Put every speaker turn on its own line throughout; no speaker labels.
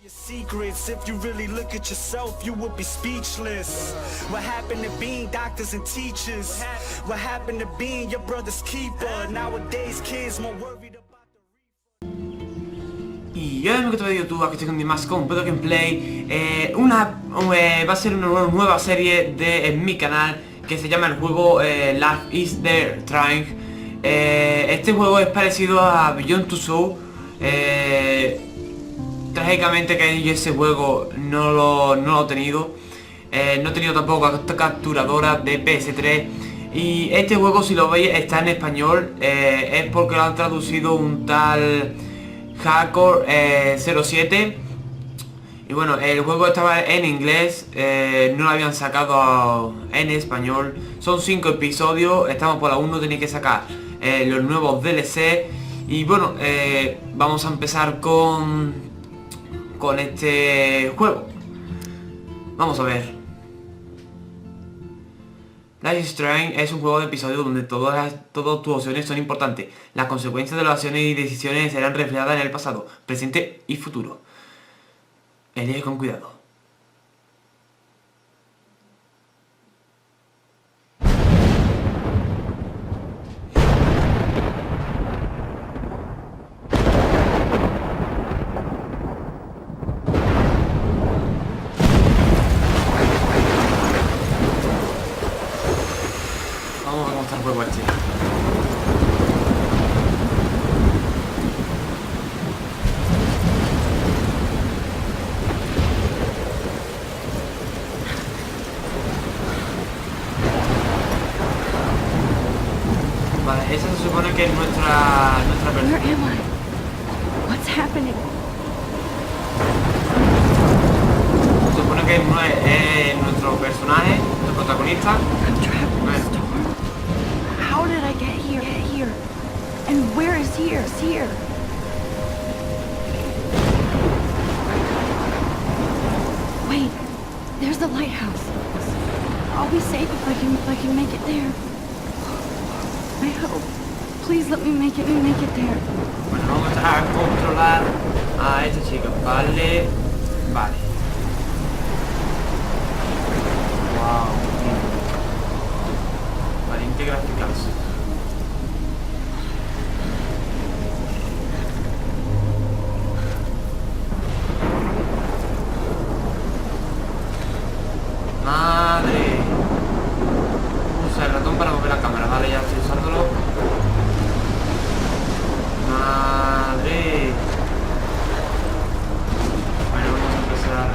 Secrets, if you really look at yourself, you would be speechless. What happened to being doctors and teachers? What happened to being your brother's keeper? Nowadays kids more worried about the...
Y hola amigos de YouTube, aquí estoy con más con Pudo Gameplay. Va a ser una nueva serie en mi canal que se llama el juego Life is There Trying. Este juego es parecido a Beyond Two Souls. Trágicamente que yo ese juego no lo he tenido. No he tenido tampoco capturadora de PS3. Y este juego, si lo veis, está en español. Es porque lo han traducido un tal Hardcore 07. Y bueno, el juego estaba en inglés. No lo habían sacado en español. Son 5 episodios. Estamos por la 1. Tenéis que sacar los nuevos DLC. Y bueno, vamos a empezar con este juego. Vamos a ver. Life is Strange es un juego de episodios donde todas tus opciones son importantes. Las consecuencias de las acciones y decisiones serán reflejadas en el pasado, presente y futuro. Elige con cuidado. Vamos a comenzar el juego este. Vale, esa se supone que es nuestra persona.
Where am I? What's happening?
Se supone que es nuestro personaje, nuestro protagonista.
I'm trapped in a storm. How did I get here? And where is here? It's here. Wait, there's the lighthouse. I'll be safe if I can make it there. I hope. Please let me make it there.
Bueno, vamos a controlar a esta chica. Vale. Wow. Valiente gráficas. Madre. Usa el ratón para mover la cámara. Vale, ya estoy usándolo. Madre. Bueno, vamos a empezar.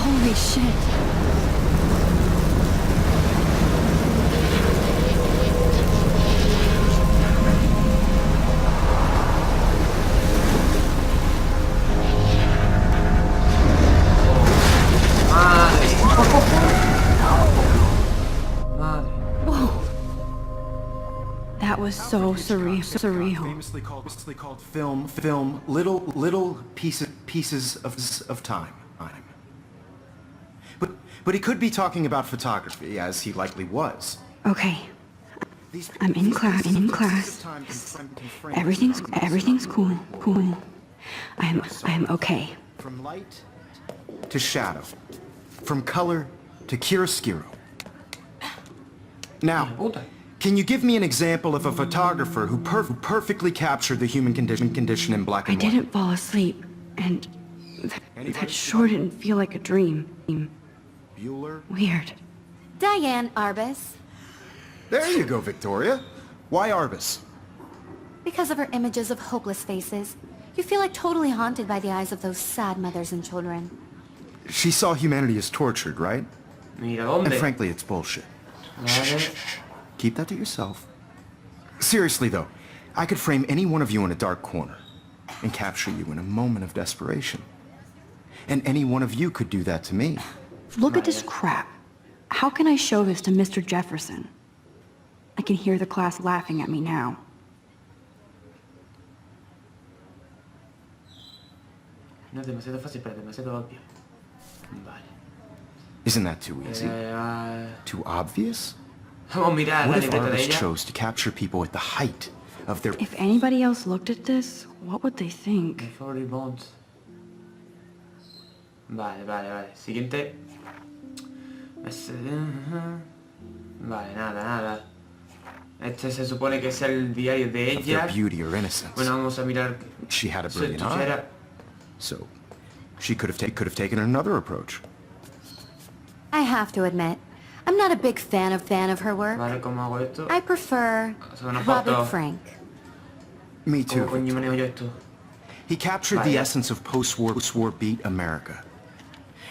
Holy shit. That was so surreal.
Famously called film, little pieces of time. But he could be talking about photography, as he likely was.
Okay. I'm in class. Everything's cool. I'm okay.
From light to shadow, from color to chiaroscuro. Now, can you give me an example of a photographer who perfectly captured the human condition in black and white?
I didn't fall asleep, and that sure didn't feel like a dream.
Bueller?
Weird.
Diane Arbus.
There you go, Victoria. Why Arbus?
Because of her images of hopeless faces, you feel like totally haunted by the eyes of those sad mothers and children.
She saw humanity as tortured, right?
Mira dónde.
And frankly, it's bullshit.
Vale.
Keep that to yourself. Seriously, though, I could frame any one of you in a dark corner and capture you in a moment of desperation. And any one of you could do that to me.
Look at this crap. How can I show this to Mr. Jefferson? I can hear the class laughing at me now.
No es demasiado fácil, pero demasiado obvio. Vale.
Isn't that too easy? Too obvious?
Vamos a mirar la
What if
libreta de
artists
ella.
chose to capture people at the height of their...
If anybody else looked at this, what would they think?
Favorite bonds. Vale. Siguiente. Vale, nada. Este se supone que es el diario de
of their
ella.
beauty or innocence.
Bueno, vamos a mirar.
She had a
Su
brilliant
hechicera.
eye, so she could have taken another approach.
I have to admit, I'm not a big fan of her work.
Vale, ¿cómo hago esto?
I prefer
Hacer una foto.
Robert Frank.
Me
¿Cómo
too.
coño manejo yo esto?
He captured the
Vaya.
essence of post-war beat America.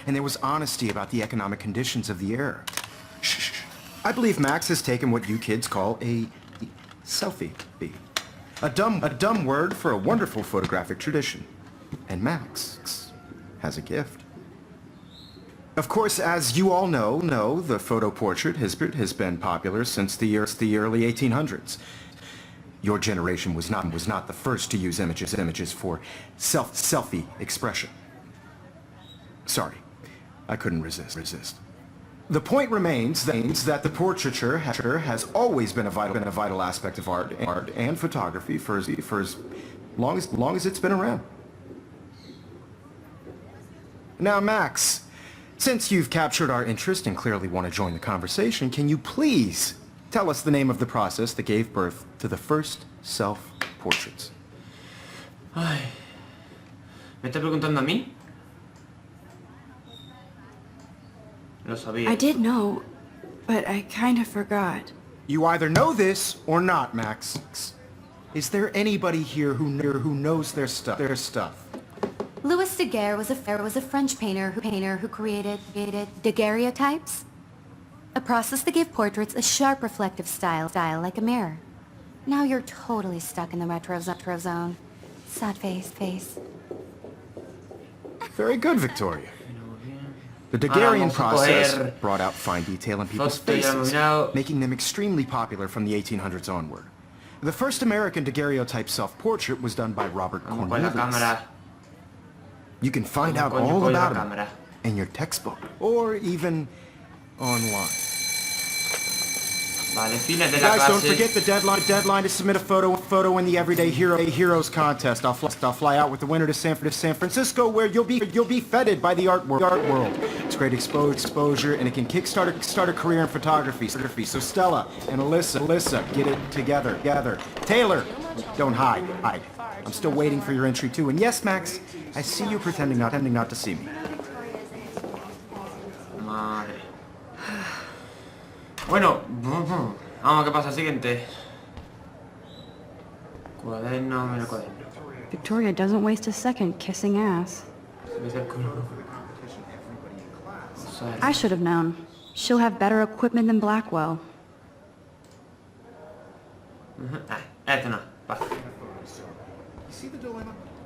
And there was honesty about the economic conditions of the era. Shh. I believe Max has taken what you kids call a selfie beat. A dumb word for a wonderful photographic tradition. And Max has a gift. Of course, as you all know, the photo portrait has been popular since the early 1800s. Your generation was not the first to use images for selfie expression. Sorry, I couldn't resist. The point remains that the portraiture has always been a vital aspect of art and photography for as long as it's been around. Now, Max, since you've captured our interest and clearly want to join the conversation, can you please tell us the name of the process that gave birth to the first self-portraits?
Ay. ¿Me está preguntando a mí? Lo sabía.
I did know, but I kind of forgot.
You either know this or not, Max. Is there anybody here who knows their stuff?
Louis Daguerre was a French painter who created daguerreotypes, a process that gave portraits a sharp reflective style like a mirror. Now you're totally stuck in the retro zone. Sad face.
Very good, Victoria. The Daguerrean
vamos a
process
coger
brought out fine detail in people's
foto ya
faces,
nominado.
making them extremely popular from the 1800s onward. The first American daguerreotype self-portrait was done by Robert
Vamos con la
Cornelius.
cámara.
You can find
Vamos
out
coño
all
con la
about him
cámara.
in your textbook, or even online.
Vale, fines de la
Guys, don't
clase.
forget the deadline to submit a photo in the Everyday Heroes contest. I'll fly out with the winner to San Francisco, where you'll be feted by the art world. It's great exposure, and it can start a career in photography. So Stella and Alyssa, get it together. Taylor, don't hide. I'm still waiting for your entry too. And yes, Max, I see you pretending not to see me.
Madre. Bueno, vamos a qué pasa siguiente. Cuaderno, menos cuaderno.
Victoria doesn't waste a second kissing ass.
Se me hace el culo. Vamos a ver.
I should have known. She'll have better equipment than Blackwell.
Este no, va.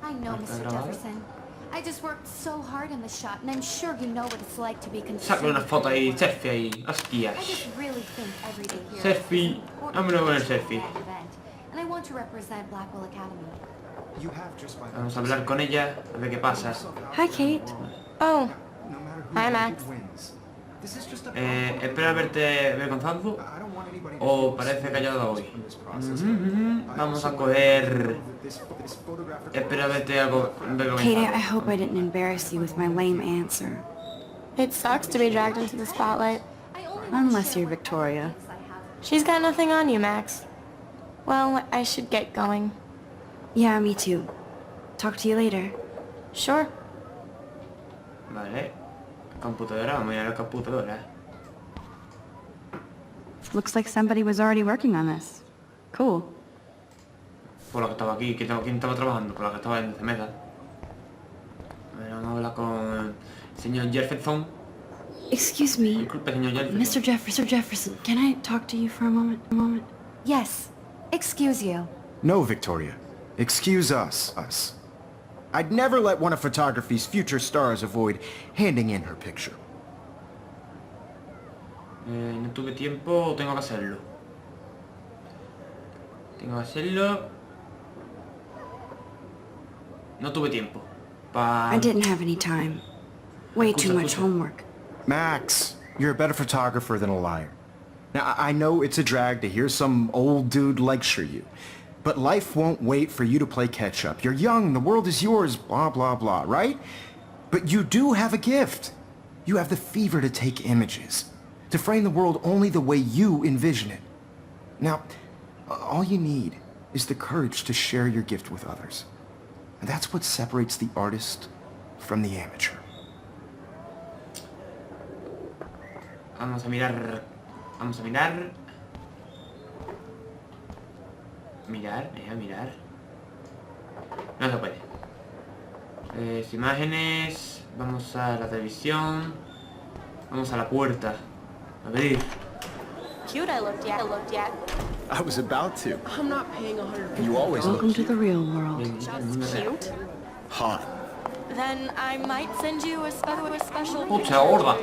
I know, Mr. Jefferson. I just worked so hard on the shot, and I'm sure you know what it's like to be
Saca una
consumed.
foto ahí, selfie ahí,
I
hostias.
just really think Everyday Heroes
Selfie.
is an important
Vámonos con el
part of
selfie.
that event, and I want to represent Blackwell Academy.
Vamos a hablar con ella, a ver qué pasa.
Hi, Kate.
Oh, hi, Max.
Espero verte vergonzado o parece callado hoy. Vamos a coger... Espero verte algo
Kate,
vergonzado.
I hope I didn't embarrass you with my lame answer.
It sucks to be dragged into the spotlight.
Unless you're Victoria.
She's got nothing on you, Max. Well, I should get going.
Yeah, me too. Talk to you later.
Sure.
Vale. Computadora, vamos a ir a la computadora.
Looks like somebody was already working on this. Cool.
Por lo que estaba aquí, ¿quién estaba trabajando? Por lo que estaba en mesa. Vamos a hablar con el señor Jefferson.
Excuse me,
Disculpe, señor Jefferson.
Mr. Jefferson, can I talk to you for a moment?
Yes. Excuse you.
No, Victoria. Excuse us. I'd never let one of photography's future stars avoid handing in her picture.
No tuve tiempo, tengo que hacerlo. No tuve tiempo.
I didn't have any time. Way too
Excusa,
much
excusa.
homework.
Max, you're a better photographer than a liar. Now, I know it's a drag to hear some old dude lecture you, but life won't wait for you to play catch-up. You're young, the world is yours, blah, blah, blah, right? But you do have a gift. You have the fever to take images, to frame the world only the way you envision it. Now, all you need is the courage to share your gift with others. And that's what separates the artist from the amateur.
Vamos a mirar. Vamos a mirar. Mirar. No se puede. Imágenes. Vamos a la televisión. Vamos a la puerta. Abrir.
Cute I looked yet.
I was about to.
I'm not paying 150.
You always look
Welcome to the real world.
Just cute.
hot.
Then I might send you a special
Pucha, gorda.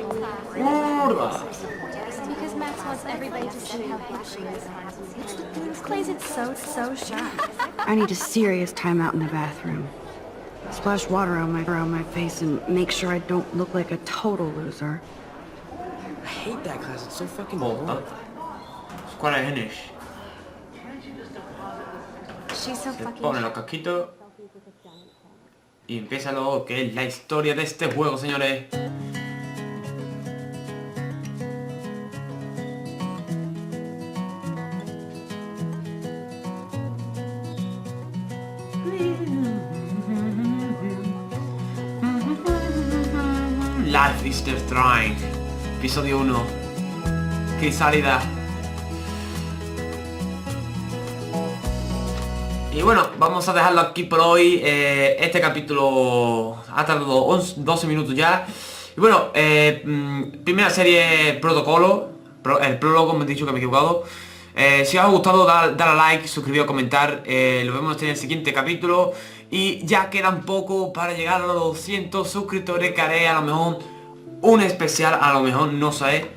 Gorda.
Because Max wants everybody to see how big she is. Clay's it's so shy.
I need a serious timeout in the bathroom. Splash water on my face and make sure I don't look like a total loser.
I hate that class. It's so fucking
Volta.
boring.
Square Finish.
She's so
Se
fucking
pone los casquitos. Y empieza lo que es la historia de este juego, señores. Life is the Trying. Episodio 1. Qué salida. Y bueno, vamos a dejarlo aquí por hoy. Este capítulo ha tardado 12 minutos ya. Y bueno, primera serie protocolo. El prólogo, me he dicho que me he equivocado. Si os ha gustado, dale a like, suscribiros, comentar. Lo vemos en el siguiente capítulo. Y ya quedan poco para llegar a los 200 suscriptores, que haré a lo mejor un especial, a lo mejor, no sé.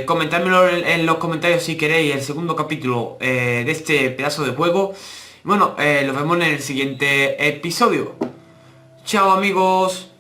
Comentádmelo en los comentarios si queréis el segundo capítulo de este pedazo de juego. Bueno, los vemos en el siguiente episodio. Chao, amigos.